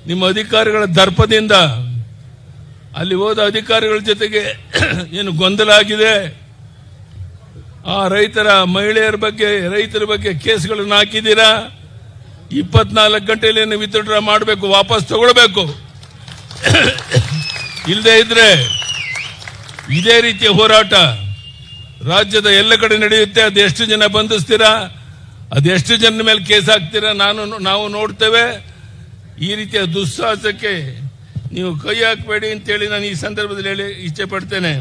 ನಿಮ್ಮ ಅಧಿಕಾರಿಗಳ ದರ್ಪದಿಂದ ಅಲ್ಲಿ ಹೋದ ಅಧಿಕಾರಿಗಳ ಜೊತೆಗೆ ಏನು ಗೊಂದಲ ಆಗಿದೆ, ಆ ಮಹಿಳೆಯರ ಬಗ್ಗೆ ರೈತರ ಬಗ್ಗೆ ಕೇಸ್ಗಳನ್ನು ಹಾಕಿದ್ದೀರಾ. 24 ಗಂಟೆಯಲ್ಲಿ ವಿತ್ಡ್ರಾ ಮಾಡಬೇಕು, ವಾಪಸ್ ತಗೊಳ್ಬೇಕು. ಇಲ್ಲದೆ ಇದ್ರೆ ಇದೇ ರೀತಿಯ ಹೋರಾಟ ರಾಜ್ಯದ ಎಲ್ಲ ಕಡೆ ನಡೆಯುತ್ತೆ. ಅದೆಷ್ಟು ಜನ ಬಂಧಿಸ್ತೀರಾ, ಅದೆಷ್ಟು ಜನ ಮೇಲೆ ಕೇಸ್ ಹಾಕ್ತೀರಾ ನಾವು ನೋಡ್ತೇವೆ. ಈ ರೀತಿಯ ದುಸ್ಸಾಹಸಕ್ಕೆ ನೀವು ಕೈ ಹಾಕಬೇಡಿ ಅಂತೇಳಿ ನಾನು ಈ ಸಂದರ್ಭದಲ್ಲಿ ಹೇಳಿ ಇಚ್ಛೆ ಪಡ್ತೇನೆ.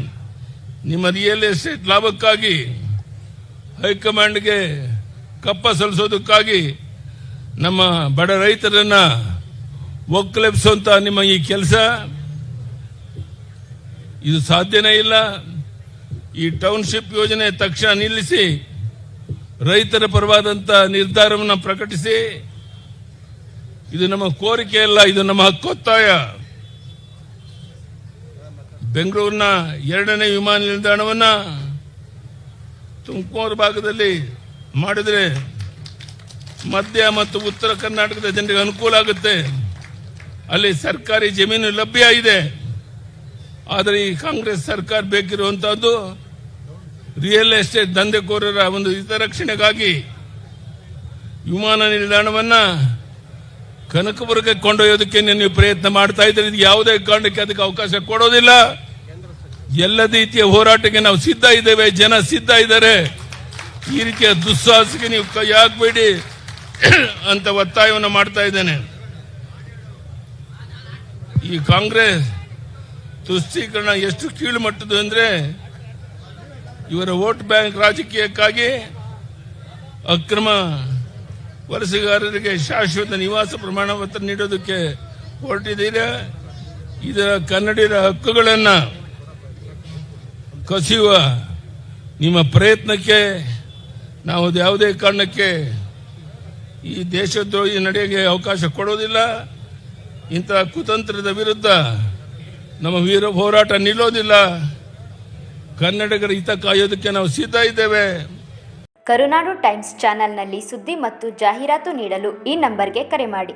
ನಿಮ್ಮ ರಿಯಲ್ ಎಸ್ಟೇಟ್ ಲಾಭಕ್ಕಾಗಿ ಹೈಕಮಾಂಡ್ಗೆ ಕಪ್ಪ ಸಲ್ಲಿಸೋದಕ್ಕಾಗಿ ನಮ್ಮ ಬಡ ರೈತರನ್ನ ಒಕ್ಕಲೆಬ್ಸುವಂತ ನಿಮ್ಮ ಈ ಕೆಲಸ ಇದು ಸಾಧ್ಯನೇ ಇಲ್ಲ. ಈ ಟೌನ್ಶಿಪ್ ಯೋಜನೆ ತಕ್ಷಣ ನಿಲ್ಲಿಸಿ ರೈತರ ಪರವಾದಂತ ನಿರ್ಧಾರವನ್ನು ಪ್ರಕಟಿಸಿ. ಇದು ನಮ್ಮ ಕೋರಿಕೆ ಅಲ್ಲ, ಇದು ನಮ್ಮ ಹಕ್ಕೊತ್ತಾಯ. ಬೆಂಗಳೂರಿನ 2ನೇ ವಿಮಾನ ನಿಲ್ದಾಣವನ್ನ ತುಮಕೂರು ಭಾಗದಲ್ಲಿ ಮಾಡಿದ್ರೆ ಮಧ್ಯ ಮತ್ತು ಉತ್ತರ ಕರ್ನಾಟಕದ ಜನರಿಗೆ ಅನುಕೂಲ ಆಗುತ್ತೆ. ಅಲ್ಲಿ ಸರ್ಕಾರಿ ಜಮೀನು ಲಭ್ಯ ಇದೆ. ಆದರೆ ಈ ಕಾಂಗ್ರೆಸ್ ಸರ್ಕಾರ ಬೇಕಿರುವಂತಹದ್ದು ರಿಯಲ್ ಎಸ್ಟೇಟ್ ದಂಧೆಕೋರರ ಒಂದು ಹಿತರಕ್ಷಣೆಗಾಗಿ ವಿಮಾನ ನಿಲ್ದಾಣವನ್ನ ಕನಕಪುರಕ್ಕೆ ಕೊಂಡೊಯ್ಯೋದಕ್ಕೆ ನೀವು ಪ್ರಯತ್ನ ಮಾಡ್ತಾ ಇದ್ದೀರಿ. ಇದು ಯಾವುದೇ ಕಾರಣಕ್ಕೆ ಅದಕ್ಕೆ ಅವಕಾಶ ಕೊಡೋದಿಲ್ಲ. ಎಲ್ಲ ರೀತಿಯ ಹೋರಾಟಕ್ಕೆ ನಾವು ಸಿದ್ಧ ಇದ್ದೇವೆ, ಜನ ಸಿದ್ಧ ಇದ್ದಾರೆ. ಈ ರೀತಿಯ ದುಸ್ಸಾಹಸಕ್ಕೆ ನೀವು ಕೈ ಹಾಕಬೇಡಿ ಅಂತ ಒತ್ತಾಯವನ್ನು ಮಾಡ್ತಾ ಇದ್ದೇನೆ. ಈ ಕಾಂಗ್ರೆಸ್ ತುಷ್ಟೀಕರಣ ಎಷ್ಟು ಕೀಳು ಮಟ್ಟದ್ದು ಅಂದ್ರೆ ಇವರ ವೋಟ್ ಬ್ಯಾಂಕ್ ರಾಜಕೀಯಕ್ಕಾಗಿ ಅಕ್ರಮ ವಲಸೆಗಾರರಿಗೆ ಶಾಶ್ವತ ನಿವಾಸ ಪ್ರಮಾಣ ಪತ್ರ ನೀಡೋದಕ್ಕೆ ಹೊರಟಿದ್ದೀರಾ. ಇದರ ಕನ್ನಡಿಗರ ಹಕ್ಕುಗಳನ್ನು ಕಸಿಯುವ ನಿಮ್ಮ ಪ್ರಯತ್ನಕ್ಕೆ ನಾವು ಯಾವುದೇ ಕಾರಣಕ್ಕೆ ಈ ದೇಶದ್ರೋಹಿ ನಡೆಗೆ ಅವಕಾಶ ಕೊಡೋದಿಲ್ಲ. ಇಂತಹ ಕುತಂತ್ರದ ವಿರುದ್ಧ ನಮ್ಮ ವೀರ ಹೋರಾಟ ನಿಲ್ಲೋದಿಲ್ಲ. ಕನ್ನಡಿಗರ ಹಿತ ಕಾಯೋದಕ್ಕೆ ನಾವು ಸಿದ್ಧ ಇದ್ದೇವೆ. ಕರುನಾಡು ಟೈಮ್ಸ್ ಚಾನೆಲ್ನಲ್ಲಿ ಸುದ್ದಿ ಮತ್ತು ಜಾಹೀರಾತು ನೀಡಲು ಈ ನಂಬರ್ಗೆ ಕರೆ ಮಾಡಿ.